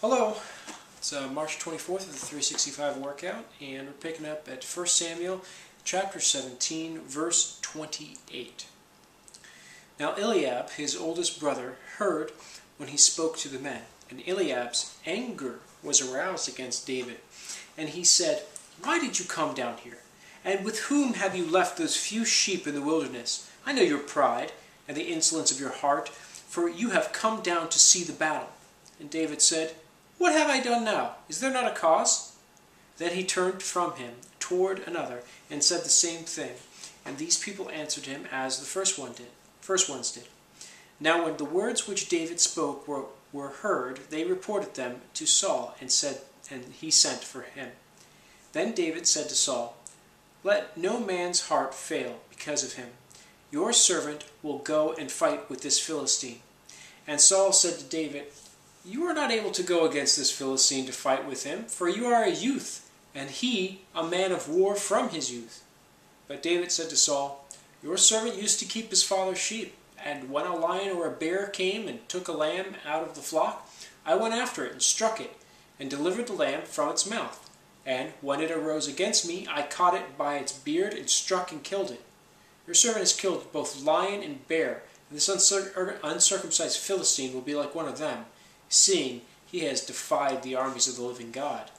Hello, it's March 24th of the 365 workout, and we're picking up at 1 Samuel chapter 17, verse 28. Now Eliab, his oldest brother, heard when he spoke to the men, and Eliab's anger was aroused against David. And he said, "Why did you come down here? And with whom have you left those few sheep in the wilderness? I know your pride and the insolence of your heart, for you have come down to see the battle." And David said, "What have I done now? Is there not a cause?" Then he turned from him toward another and said the same thing. And these people answered him as the first ones did. Now when the words which David spoke were heard, they reported them to Saul, and he sent for him. Then David said to Saul, "Let no man's heart fail because of him. Your servant will go and fight with this Philistine." And Saul said to David, "You are not able to go against this Philistine to fight with him, for you are a youth, and he a man of war from his youth." But David said to Saul, "Your servant used to keep his father's sheep, and when a lion or a bear came and took a lamb out of the flock, I went after it and struck it, and delivered the lamb from its mouth. And when it arose against me, I caught it by its beard and struck and killed it. Your servant has killed both lion and bear, and this uncircumcised Philistine will be like one of them, seeing he has defied the armies of the living God."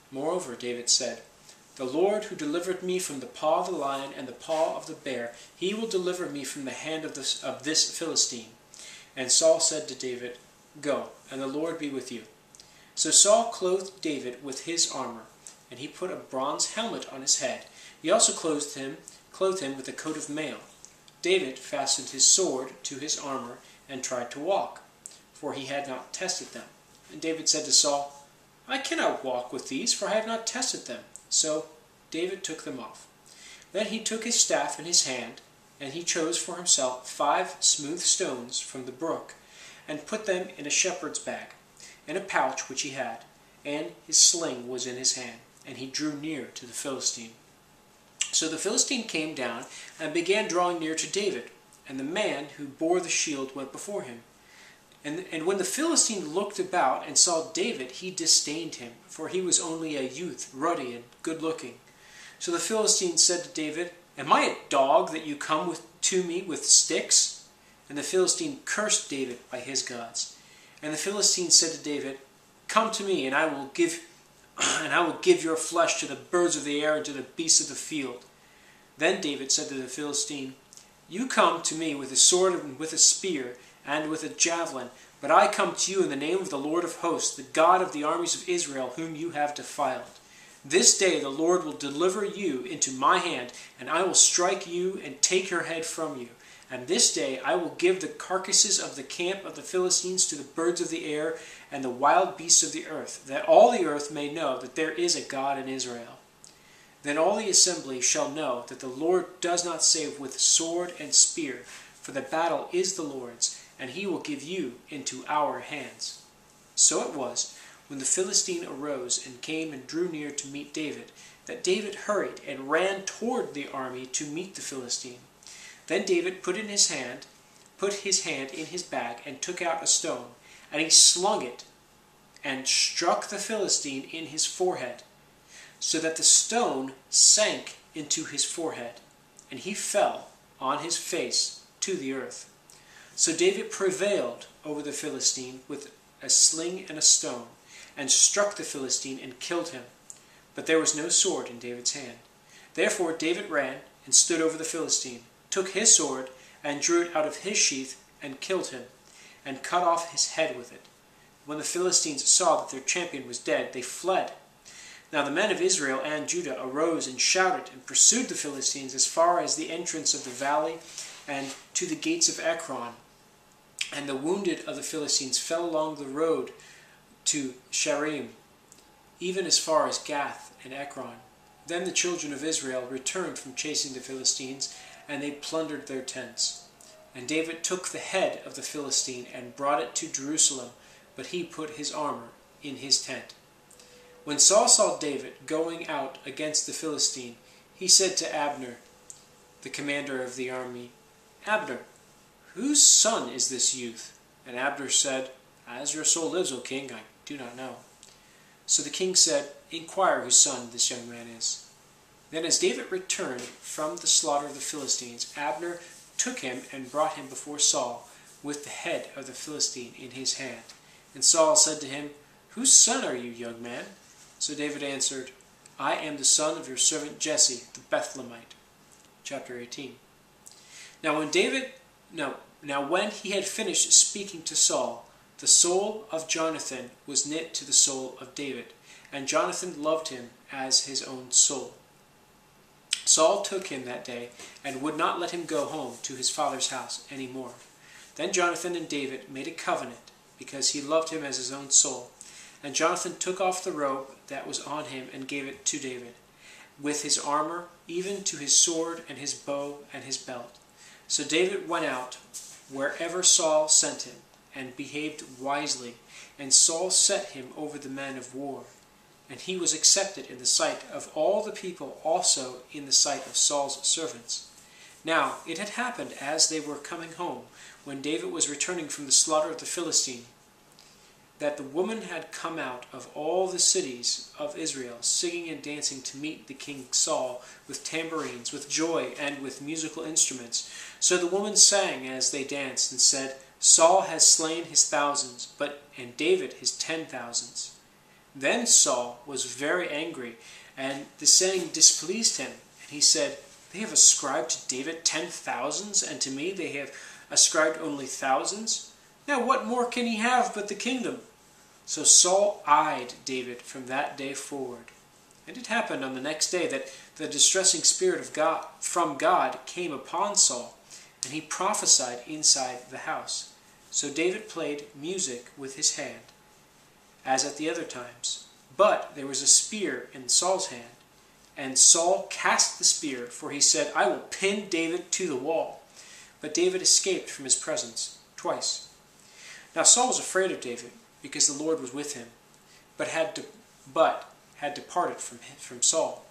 Moreover, David said, "The Lord who delivered me from the paw of the lion and the paw of the bear, he will deliver me from the hand of this Philistine." And Saul said to David, "Go, and the Lord be with you." So Saul clothed David with his armor, and he put a bronze helmet on his head. He also clothed him with a coat of mail. David fastened his sword to his armor and tried to walk, for he had not tested them. And David said to Saul, "I cannot walk with these, for I have not tested them." So David took them off. Then he took his staff in his hand, and he chose for himself 5 smooth stones from the brook, and put them in a shepherd's bag, in a pouch which he had, and his sling was in his hand, and he drew near to the Philistine. So the Philistine came down and began drawing near to David, and the man who bore the shield went before him. And when the Philistine looked about and saw David, he disdained him, for he was only a youth, ruddy and good-looking. So the Philistine said to David, "Am I a dog that you come to me with sticks?" And the Philistine cursed David by his gods. And the Philistine said to David, "Come to me, and I will give your flesh to the birds of the air and to the beasts of the field." Then David said to the Philistine, "You come to me with a sword and with a spear and with a javelin, but I come to you in the name of the Lord of hosts, the God of the armies of Israel, whom you have defiled. This day the Lord will deliver you into my hand, and I will strike you and take your head from you. And this day I will give the carcasses of the camp of the Philistines to the birds of the air and the wild beasts of the earth, that all the earth may know that there is a God in Israel. Then all the assembly shall know that the Lord does not save with sword and spear, for the battle is the Lord's, and he will give you into our hands." So it was, when the Philistine arose and came and drew near to meet David, that David hurried and ran toward the army to meet the Philistine. Then David put his hand in his bag and took out a stone, and he slung it and struck the Philistine in his forehead, so that the stone sank into his forehead, and he fell on his face to the earth. So David prevailed over the Philistine with a sling and a stone, and struck the Philistine and killed him. But there was no sword in David's hand. Therefore David ran and stood over the Philistine, took his sword, and drew it out of his sheath, and killed him, and cut off his head with it. When the Philistines saw that their champion was dead, they fled. Now the men of Israel and Judah arose and shouted, and pursued the Philistines as far as the entrance of the valley and to the gates of Ekron. And the wounded of the Philistines fell along the road to Shaaraim, even as far as Gath and Ekron. Then the children of Israel returned from chasing the Philistines, and they plundered their tents. And David took the head of the Philistine and brought it to Jerusalem, but he put his armor in his tent. When Saul saw David going out against the Philistine, he said to Abner, the commander of the army, "Abner, whose son is this youth?" And Abner said, "As your soul lives, O king, I do not know." So the king said, "Inquire whose son this young man is." Then as David returned from the slaughter of the Philistines, Abner took him and brought him before Saul, with the head of the Philistine in his hand. And Saul said to him, "Whose son are you, young man?" So David answered, "I am the son of your servant Jesse, the Bethlehemite." Chapter 18. Now when he had finished speaking to Saul, the soul of Jonathan was knit to the soul of David, and Jonathan loved him as his own soul. Saul took him that day, and would not let him go home to his father's house any more. Then Jonathan and David made a covenant, because he loved him as his own soul. And Jonathan took off the robe that was on him and gave it to David, with his armor, even to his sword and his bow and his belt. So David went out wherever Saul sent him, and behaved wisely, and Saul set him over the men of war. And he was accepted in the sight of all the people, also in the sight of Saul's servants. Now it had happened as they were coming home, when David was returning from the slaughter of the Philistine, that the woman had come out of all the cities of Israel, singing and dancing to meet the king Saul, with tambourines, with joy, and with musical instruments. So the woman sang as they danced, and said, "Saul has slain his thousands, and David his 10,000s. Then Saul was very angry, and the saying displeased him. And he said, "They have ascribed to David 10,000s, and to me they have ascribed only thousands. Now what more can he have but the kingdom?" So Saul eyed David from that day forward. And it happened on the next day that the distressing spirit of God from God came upon Saul, and he prophesied inside the house. So David played music with his hand, as at the other times. But there was a spear in Saul's hand, and Saul cast the spear, for he said, "I will pin David to the wall." But David escaped from his presence twice. Now Saul was afraid of David, because the Lord was with him, but had departed from Saul.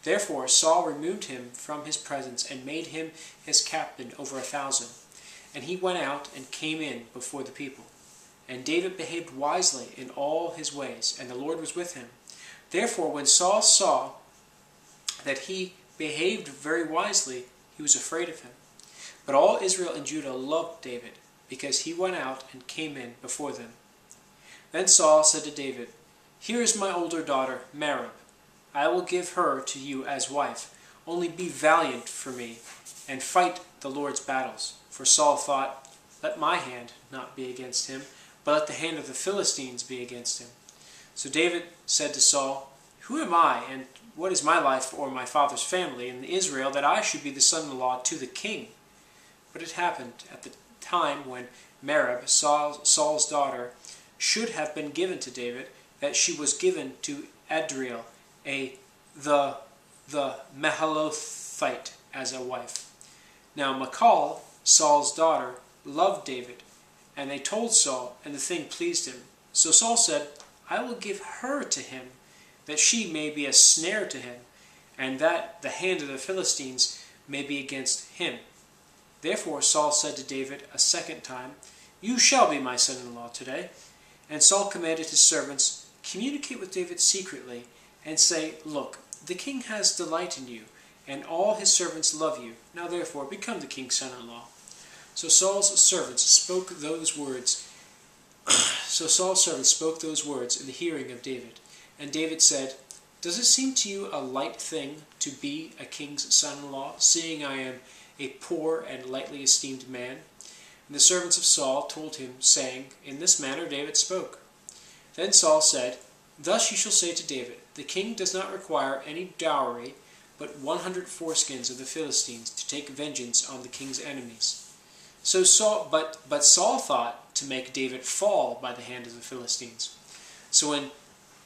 Therefore Saul removed him from his presence, and made him his captain over 1,000. And he went out and came in before the people. And David behaved wisely in all his ways, and the Lord was with him. Therefore when Saul saw that he behaved very wisely, he was afraid of him. But all Israel and Judah loved David, because he went out and came in before them. Then Saul said to David, "Here is my older daughter, Merab. I will give her to you as wife. Only be valiant for me, and fight the Lord's battles." For Saul thought, "Let my hand not be against him, but let the hand of the Philistines be against him." So David said to Saul, "Who am I, and what is my life or my father's family in Israel, that I should be the son-in-law to the king?" But it happened at the time when Merab, Saul's daughter, should have been given to David, that she was given to Adriel, the Mahalothite, as a wife. Now Michal, Saul's daughter, loved David, and they told Saul, and the thing pleased him. So Saul said, "I will give her to him, that she may be a snare to him, and that the hand of the Philistines may be against him." Therefore Saul said to David a second time, "You shall be my son-in-law today." And Saul commanded his servants, "Communicate with David secretly, and say, 'Look, the king has delight in you, and all his servants love you. Now therefore become the king's son-in-law.'" So Saul's servants spoke those words in the hearing of David. And David said, "Does it seem to you a light thing to be a king's son-in-law, seeing I am a poor and lightly esteemed man?" And the servants of Saul told him, saying, "In this manner David spoke." Then Saul said, "Thus you shall say to David, the king does not require any dowry, but 100 foreskins of the Philistines, to take vengeance on the king's enemies." But Saul thought to make David fall by the hand of the Philistines. So when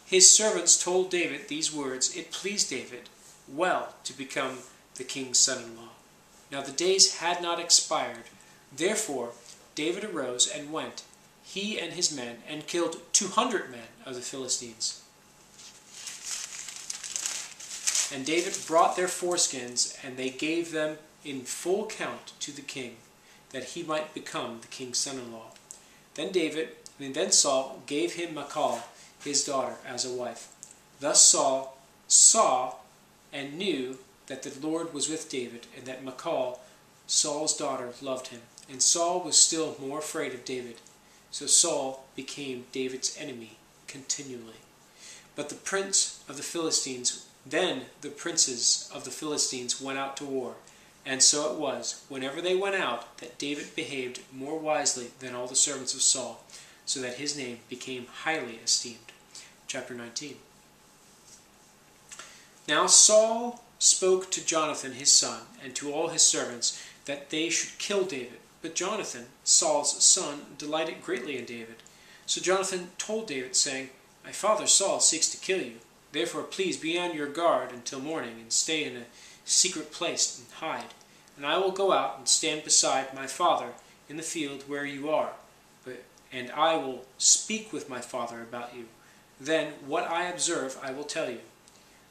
his servants told David these words, it pleased David well to become the king's son-in-law. Now the days had not expired. Therefore David arose and went, he and his men, and killed 200 men of the Philistines. And David brought their foreskins, and they gave them in full count to the king, that he might become the king's son-in-law. Then Saul gave him Michal, his daughter as a wife. Thus Saul saw and knew that the Lord was with David, and that Michal, Saul's daughter, loved him. And Saul was still more afraid of David. So Saul became David's enemy continually. But the princes of the Philistines went out to war. And so it was, whenever they went out, that David behaved more wisely than all the servants of Saul, so that his name became highly esteemed. Chapter 19. Now Saul spoke to Jonathan his son, and to all his servants, that they should kill David. But Jonathan, Saul's son, delighted greatly in David. So Jonathan told David, saying, My father Saul seeks to kill you. Therefore please be on your guard until morning, and stay in a secret place and hide. And I will go out and stand beside my father in the field where you are, and I will speak with my father about you. Then what I observe I will tell you.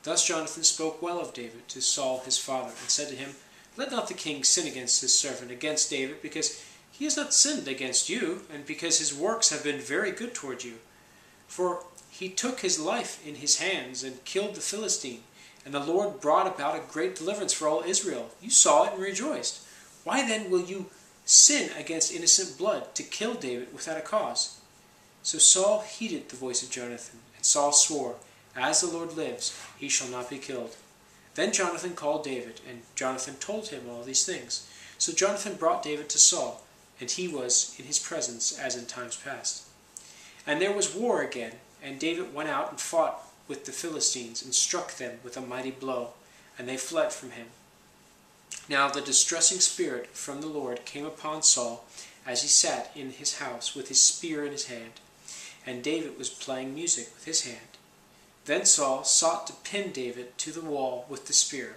Thus Jonathan spoke well of David to Saul his father, and said to him, Let not the king sin against his servant, against David, because he has not sinned against you, and because his works have been very good toward you. For he took his life in his hands, and killed the Philistine, and the Lord brought about a great deliverance for all Israel. You saw it and rejoiced. Why then will you sin against innocent blood, to kill David without a cause? So Saul heeded the voice of Jonathan, and Saul swore, As the Lord lives, he shall not be killed. Then Jonathan called David, and Jonathan told him all these things. So Jonathan brought David to Saul, and he was in his presence as in times past. And there was war again, and David went out and fought with the Philistines, and struck them with a mighty blow, and they fled from him. Now the distressing spirit from the Lord came upon Saul, as he sat in his house with his spear in his hand, and David was playing music with his hand. Then Saul sought to pin David to the wall with the spear,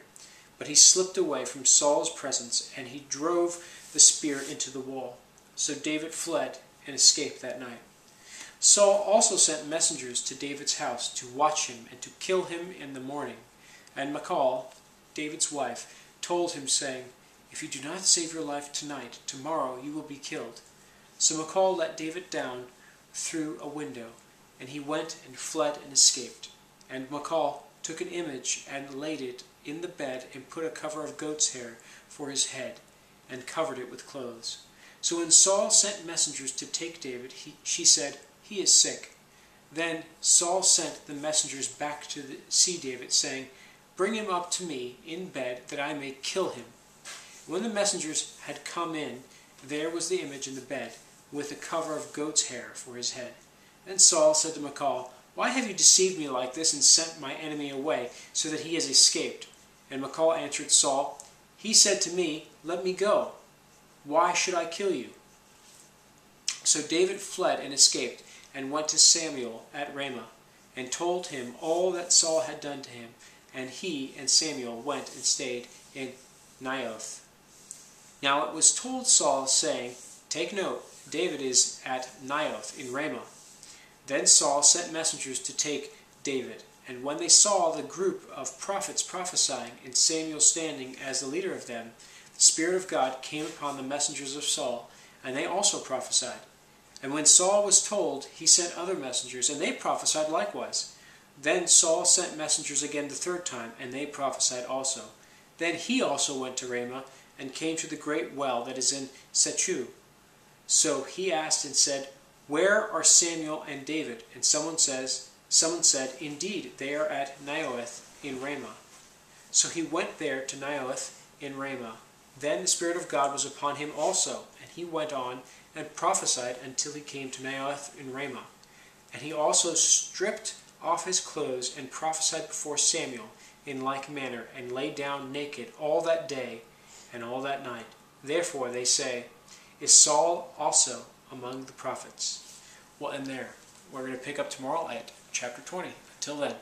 but he slipped away from Saul's presence, and he drove the spear into the wall. So David fled and escaped that night. Saul also sent messengers to David's house to watch him and to kill him in the morning. And Michal, David's wife, told him, saying, If you do not save your life tonight, tomorrow you will be killed. So Michal let David down through a window, and he went and fled and escaped. And Michal took an image and laid it in the bed, and put a cover of goat's hair for his head, and covered it with clothes. So when Saul sent messengers to take David, she said, He is sick. Then Saul sent the messengers back to see David, saying, Bring him up to me in bed, that I may kill him. When the messengers had come in, there was the image in the bed, with a cover of goat's hair for his head. Then Saul said to Michal, Why have you deceived me like this, and sent my enemy away, so that he has escaped? And Michal answered Saul, He said to me, Let me go. Why should I kill you? So David fled and escaped, and went to Samuel at Ramah, and told him all that Saul had done to him. And he and Samuel went and stayed in Naioth. Now it was told Saul, saying, Take note, David is at Naioth in Ramah. Then Saul sent messengers to take David. And when they saw the group of prophets prophesying, and Samuel standing as the leader of them, the Spirit of God came upon the messengers of Saul, and they also prophesied. And when Saul was told, he sent other messengers, and they prophesied likewise. Then Saul sent messengers again the third time, and they prophesied also. Then he also went to Ramah, and came to the great well that is in Sechu. So he asked and said, Where are Samuel and David? And someone said, Indeed, they are at Naioth in Ramah. So he went there to Naioth in Ramah. Then the Spirit of God was upon him also, and he went on and prophesied until he came to Naioth in Ramah. And he also stripped off his clothes and prophesied before Samuel in like manner, and lay down naked all that day and all that night. Therefore they say, Is Saul also among the prophets? We'll end there. We're going to pick up tomorrow at chapter 20. Until then.